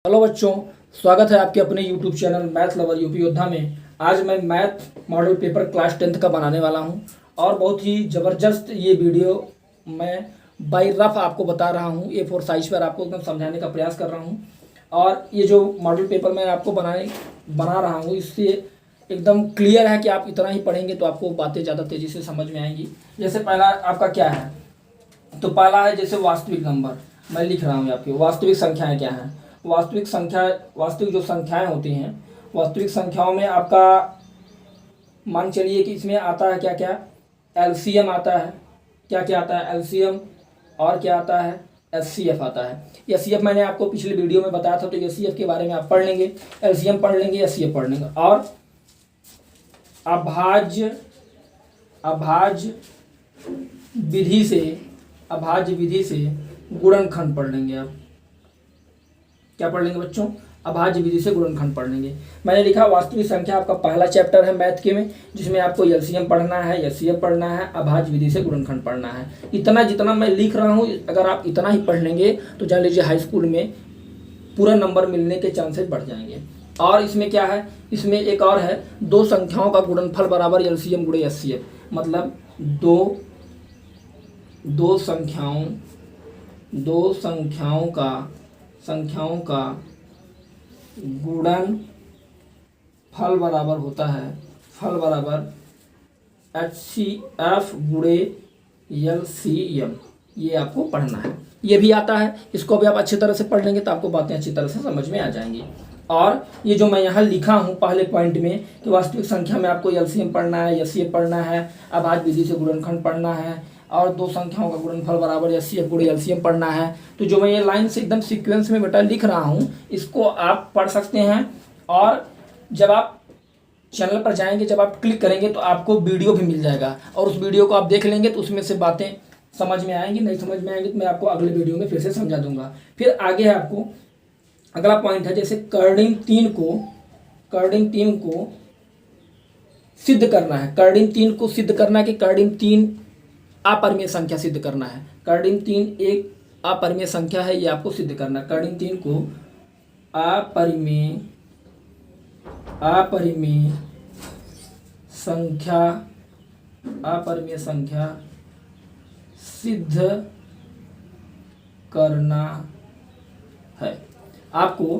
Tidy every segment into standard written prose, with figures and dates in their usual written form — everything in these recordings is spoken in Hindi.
हेलो बच्चों, स्वागत है आपके अपने YouTube channel math lover UP योद्धा में। आज मैं math model paper class 10th का बनाने वाला हूं और बहुत ही ज़बरदस्त ये वीडियो मैं बाय रफ आपको बता रहा हूं। A4 साइज पर आपको एकदम समझाने का प्रयास कर रहा हूं और ये जो मॉडल पेपर मैं आपको बना रहा हूँ इससे एकदम क्लियर है कि आप इतना ही पढ़ेंगे तो आपको बातें ज़्यादा तेज़ी से समझ में आएंगी। जैसे पहला आपका क्या है, तो पहला है जैसे वास्तविक नंबर। मैं लिख रहा हूँ आपकी वास्तविक संख्याएँ क्या हैं। वास्तविक जो संख्याएं होती हैं, वास्तविक संख्याओं में आपका मान चलिए कि इसमें आता है क्या क्या, एलसीएम आता है। क्या क्या आता है, एलसीएम, और क्या आता है, एचसीएफ आता है। एचसीएफ मैंने आपको पिछले वीडियो में बताया था, तो एचसीएफ के बारे में आप पढ़ लेंगे, एलसीएम पढ़ लेंगे, एचसीएफ पढ़ लेंगे। और अभाज्य विधि से गुणनखंड पढ़ लेंगे। आप क्या पढ़ लेंगे बच्चों, अभाज्य विधि से गुणनखंड पढ़ लेंगे। मैंने लिखा वास्तविक संख्या आपका पहला चैप्टर है मैथ के में, जिसमें आपको एलसीएम पढ़ना है, एचसीएफ पढ़ना है, अभाज्य विधि से गुणनखंड पढ़ना है। इतना जितना मैं लिख रहा हूँ, अगर आप इतना ही पढ़ लेंगे तो जान लीजिए हाई स्कूल में पूरा नंबर मिलने के चांसेस बढ़ जाएंगे। और इसमें क्या है, इसमें एक और है, दो संख्याओं का गुणनफल बराबर एलसीएम गुणे एचसीएफ। मतलब दो संख्याओं का गुणन फल बराबर होता है, फल बराबर HCF गुणे LCM। ये आपको पढ़ना है, ये भी आता है। इसको भी आप अच्छी तरह से पढ़ लेंगे तो आपको बातें अच्छी तरह से समझ में आ जाएंगी। और ये जो मैं यहाँ लिखा हूँ पहले पॉइंट में कि वास्तविक संख्या में आपको एलसीएम पढ़ना है, एचसीएफ पढ़ना है, अभाज्य विधि से गुणनखंड पढ़ना है, और दो संख्याओं का गुणनफल बराबर एचसीएफ गुणे एलसीएम पढ़ना है। तो जो मैं ये लाइन से एकदम सीक्वेंस में बेटा लिख रहा हूँ, इसको आप पढ़ सकते हैं। और जब आप चैनल पर जाएंगे, जब आप क्लिक करेंगे तो आपको वीडियो भी मिल जाएगा, और उस वीडियो को आप देख लेंगे तो उसमें से बातें समझ में आएंगी। नहीं समझ में आएंगी तो मैं आपको अगले वीडियो में फिर से समझा दूंगा। फिर आगे है आपको अगला पॉइंट है, जैसे कर्डिंग तीन को सिद्ध करना है। कर्डिंग तीन को सिद्ध करना है कि कर्डिंग तीन अपरिमेय संख्या सिद्ध करना है। कर्डिंग तीन एक अपरिमेय संख्या है, ये आपको सिद्ध करना है। कर्डिंग तीन को अपरिमेय संख्या सिद्ध करना है। आपको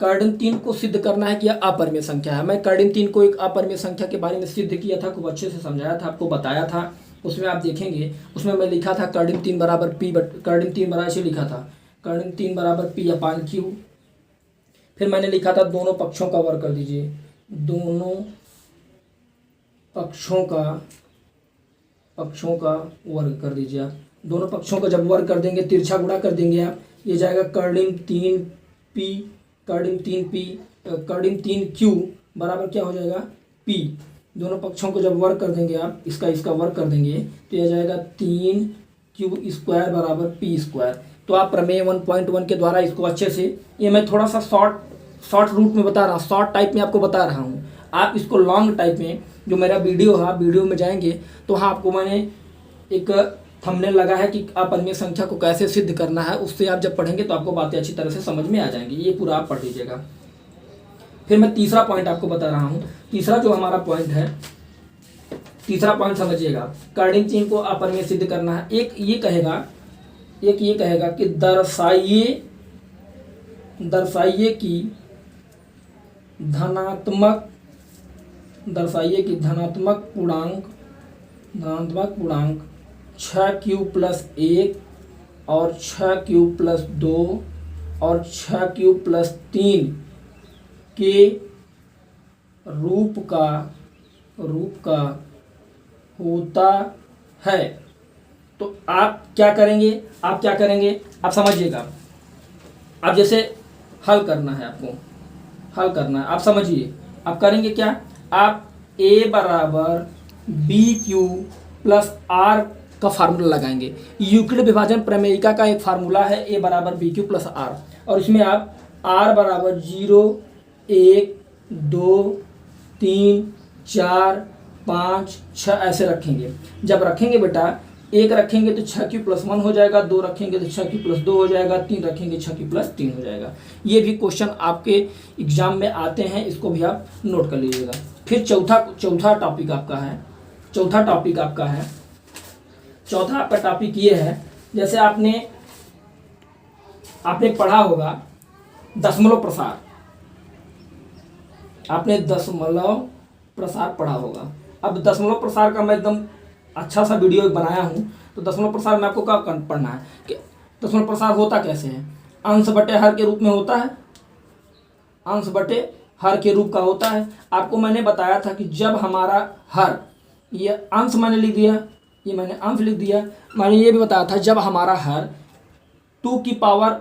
कर्डिंग तीन को सिद्ध करना है कि यह अपरिमेय संख्या है। मैं कर्डिंग तीन को एक अपरिमेय संख्या के बारे में सिद्ध किया था, खूब अच्छे से समझाया था, आपको बताया था। उसमें आप देखेंगे, उसमें मैं लिखा था कर्डिंग तीन बराबर पी, कर्डिंग तीन बराबर से लिखा था कर्डिंग तीन बराबर पी अपान क्यू। फिर मैंने लिखा था दोनों पक्षों का वर्ग कर दीजिए, दोनों पक्षों का वर्ग कर दीजिए। आप दोनों पक्षों का जब वर्ग कर देंगे, तिरछा गुणा कर देंगे आप, ये जाएगा कर्डिंग तीन क्यू बराबर क्या हो जाएगा, पी। दोनों पक्षों को जब वर्ग कर देंगे आप, इसका वर्ग कर देंगे तो यह जाएगा 3Q² बराबर P²। तो आप प्रमेय 1.1 के द्वारा इसको अच्छे से, ये मैं थोड़ा सा शॉर्ट रूट में बता रहा हूँ, शॉर्ट टाइप में आपको बता रहा हूँ। आप इसको लॉन्ग टाइप में, जो मेरा वीडियो है, आप वीडियो में जाएंगे तो हाँ आपको मैंने एक थंबनेल लगा है कि अपरिमेय संख्या को कैसे सिद्ध करना है। उससे आप जब पढ़ेंगे तो आपको बातें अच्छी तरह से समझ में आ जाएंगी। ये पूरा आप पढ़ लीजिएगा। फिर मैं तीसरा पॉइंट आपको बता रहा हूँ। तीसरा जो हमारा पॉइंट है, तीसरा पॉइंट समझिएगा, कर्डिंग तीन को अपरिमेय सिद्ध करना है। एक ये कहेगा कि दर्शाइए कि धनात्मक पूर्णांक 6Q+1 और 6Q+2 और 6Q+3 के रूप का होता है। तो आप क्या करेंगे, आप समझिएगा। आप जैसे हल करना है, आप समझिए। आप करेंगे क्या, आप A बराबर BQ+R का फार्मूला लगाएंगे। यूक्लिड विभाजन प्रमेयिका का एक फार्मूला है, A बराबर BQ+R, और इसमें आप R बराबर 0, 1, 2, 3, 4, 5, 6 ऐसे रखेंगे। जब रखेंगे बेटा 1 रखेंगे तो 6q+1 हो जाएगा, 2 रखेंगे तो 6q+2 हो जाएगा, 3 रखेंगे 6q+3 हो जाएगा। ये भी क्वेश्चन आपके एग्जाम में आते हैं, इसको भी आप नोट कर लीजिएगा। फिर चौथा टॉपिक आपका है, चौथा आपका टॉपिक ये है, जैसे आपने पढ़ा होगा दशमलव प्रसार, आपने दशमलव प्रसार पढ़ा होगा। अब दशमलव प्रसार का मैं एकदम अच्छा सा वीडियो बनाया हूँ। तो दशमलव प्रसार में आपको क्या पढ़ना है कि दशमलव प्रसार होता कैसे है। अंश बटे हर के रूप में होता है, अंश बटे हर के रूप का होता है। आपको मैंने बताया था कि जब हमारा हर, ये अंश मैंने लिख दिया, ये मैंने अंश लिख दिया, मैंने ये भी बताया था जब हमारा हर 2 की पावर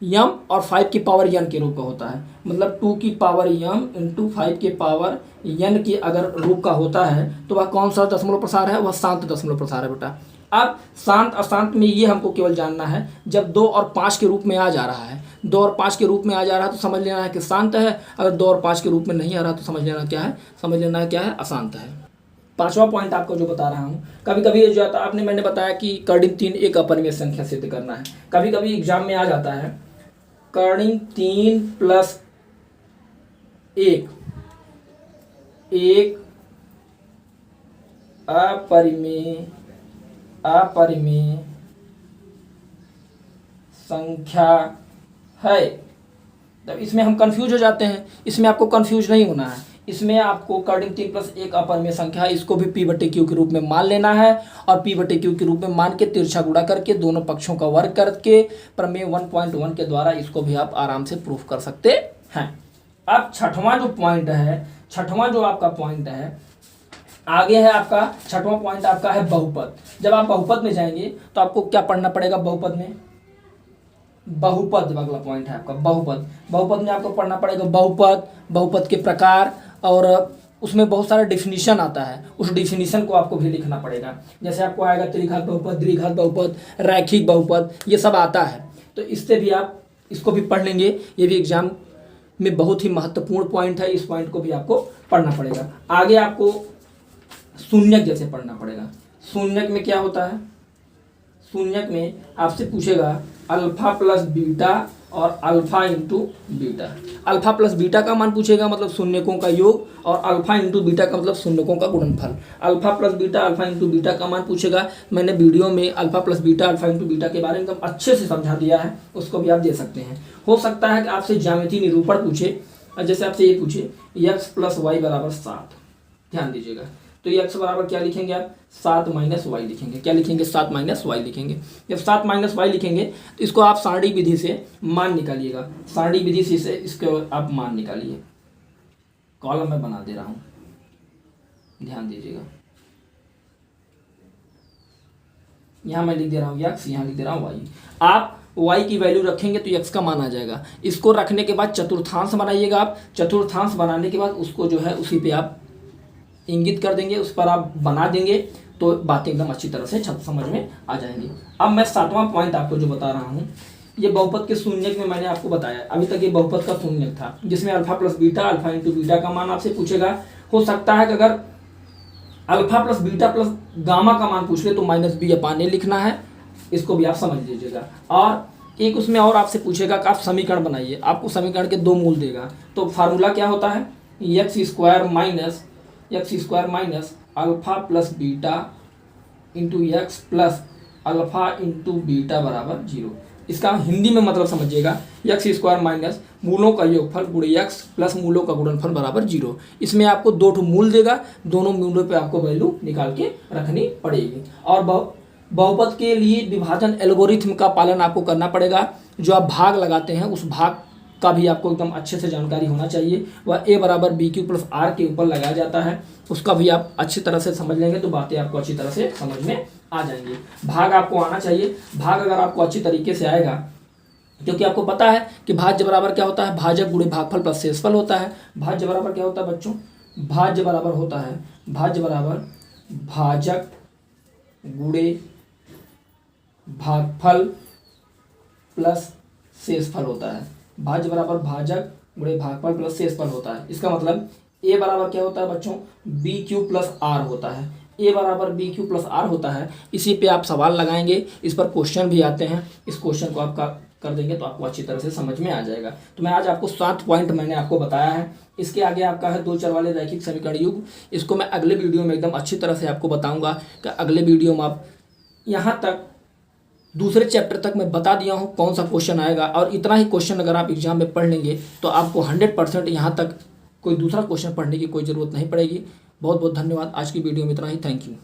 m और 5 की पावर n के रूप का होता है। मतलब 2 की पावर m इंटू 5 के पावर n की अगर रूप का होता है तो वह कौन सा दशमलव प्रसार है, वह शांत दशमलव प्रसार है बेटा। अब शांत अशांत में ये हमको केवल जानना है, जब 2 और 5 के रूप में आ जा रहा है, 2 और 5 के रूप में आ जा रहा है तो समझ लेना है कि शांत है। अगर 2 और 5 के रूप में नहीं आ रहा तो समझ लेना क्या है, अशांत है। पांचवा पॉइंट आपको जो बता रहा हूँ, कभी कभी ये जो आता है, मैंने बताया कि कर्णिक 3 एक अपरिमेय संख्या सिद्ध करना है। कभी कभी एग्जाम में आ जाता है कर्णिक 3 + 1 एक अपरिमेय संख्या है। तब इसमें हम कंफ्यूज हो जाते हैं, इसमें आपको कंफ्यूज नहीं होना है। इसमें आपको कर्णिक 3 + 1 अपरिमेय संख्या है, इसको भी p/q के रूप में मान लेना है और p/q के रूप में मान के तिरछा गुणा करके दोनों पक्षों का वर्ग करके प्रमेय 1.1 के द्वारा इसको भी आप आराम से प्रूफ कर सकते हैं। अब छठवां जो आपका पॉइंट है आगे है, आपका छठवां पॉइंट आपका है बहुपद। जब आप बहुपद में जाएंगे तो आपको क्या पढ़ना पड़ेगा बहुपद में, बहुपद जब अगला पॉइंट है आपका बहुपद में आपको पढ़ना पड़ेगा बहुपद के प्रकार, और उसमें बहुत सारा डिफिनीशन आता है, उस डिफिनीशन को आपको भी लिखना पड़ेगा। जैसे आपको आएगा त्रिघात बहुपद, द्विघात बहुपद, रैखिक बहुपद, ये सब आता है। तो इससे भी आप इसको भी पढ़ लेंगे, ये भी एग्जाम में बहुत ही महत्वपूर्ण पॉइंट है, इस पॉइंट को भी आपको पढ़ना पड़ेगा। आगे आपको शून्यक जैसे पढ़ना पड़ेगा। शून्यक में क्या होता है, शून्यक में आपसे पूछेगा अल्फा प्लस बीटा और alpha into beta. Alpha plus beta का मान पूछेगा, मतलब शून्यकों का योग, और अल्फा इंटू बीटा का मतलब शून्यकों का गुणनफल। Alpha plus beta, alpha into beta का मान पूछेगा। मैंने वीडियो में alpha plus beta, alpha into beta के बारे में एकदम अच्छे से समझा दिया है, उसको भी आप दे सकते हैं। हो सकता है कि आपसे ज्यामिति निरूपण पूछे, और जैसे आपसे ये पूछे x + y = 7, ध्यान दीजिएगा। तो ये x बराबर क्या लिखेंगे आप, 7 - y लिखेंगे। क्या लिखेंगे, 7 - y लिखेंगे। जब 7 - y लिखेंगे तो इसको आप सारणी विधि से मान निकालिएगा। सारणी विधि से इसको आप मान निकालिए। कॉलम में बना दे रहा हूँ, ध्यान दीजिएगा। यहाँ मैं लिख दे रहा हूँ x, यहाँ लिख दे रहा हूँ y। आप y की वैल्यू रखेंगे तो x का मान आ जाएगा। इसको रखने के बाद चतुर्थांश बनाइएगा आप। चतुर्थांश बनाने के बाद उसको जो है उसी पे आप इंगित कर देंगे, उस पर आप बना देंगे, तो बातें एकदम अच्छी तरह से समझ में आ जाएंगी। अब मैं सातवां पॉइंट आपको जो बता रहा हूँ, ये बहुपद के शून्यक में मैंने आपको बताया। अभी तक ये बहुपद का शून्यक था, जिसमें alpha plus beta, alpha into beta का मान आपसे पूछेगा। हो सकता है कि अगर alpha plus beta plus gamma का मान पूछ ले तो -b/a लिखना है, इसको भी आप समझ लीजिएगा। और एक उसमें और आपसे पूछेगा कि आप समीकरण बनाइए, आपको समीकरण के 2 मूल देगा। तो फार्मूला क्या होता है, x² minus alpha plus beta into x plus alpha into beta बराबर 0। इसका हिंदी में मतलब समझिएगा, x² माइनस मूलों का योगफल गुणे x प्लस मूलों का गुणनफल बराबर 0। इसमें आपको 2 मूल देगा, दोनों मूलों पे आपको वैल्यू निकाल के रखनी पड़ेगी। और बहुपद के लिए विभाजन एल्गोरिथम का पालन आपको करना पड़ेगा। जो आप भाग लगाते हैं उस भाग का भी आपको एकदम अच्छे से जानकारी होना चाहिए। वह a बराबर BQ + R के ऊपर लगाया जाता है, उसका भी आप अच्छी तरह से समझ लेंगे तो बातें आपको अच्छी तरह से समझ में आ जाएंगी। भाग आपको आना चाहिए। भाग अगर आपको अच्छी तरीके से आएगा, क्योंकि आपको पता है कि भाज्य बराबर क्या होता है, भाजक गुणे भागफल प्लस शेषफल होता है। भाज्य बराबर क्या होता है बच्चों, भाज्य बराबर होता है भाजक गुणे भागफल प्लस शेषफल होता है। भाज्य बराबर भाजक गुणे भागफल प्लस शेषफल होता है। इसका मतलब a बराबर क्या होता है बच्चों, BQ + R होता है। ए बराबर बी क्यू प्लस आर होता है, इसी पे आप सवाल लगाएंगे, इस पर क्वेश्चन भी आते हैं, इस क्वेश्चन को आपका कर देंगे तो आपको अच्छी तरह से समझ में आ जाएगा। तो मैं आज आपको 7 पॉइंट मैंने आपको बताया है। इसके आगे आपका है 2 चर वाले रैखिक समीकरण युग, इसको मैं अगले वीडियो में एकदम अच्छी तरह से आपको बताऊंगा कि अगले वीडियो में आप यहाँ तक दूसरे चैप्टर तक मैं बता दिया हूँ कौन सा क्वेश्चन आएगा, और इतना ही क्वेश्चन अगर आप एग्जाम में पढ़ लेंगे तो आपको 100% यहाँ तक कोई दूसरा क्वेश्चन पढ़ने की कोई ज़रूरत नहीं पड़ेगी। बहुत बहुत धन्यवाद। आज की वीडियो में इतना ही। Thank you.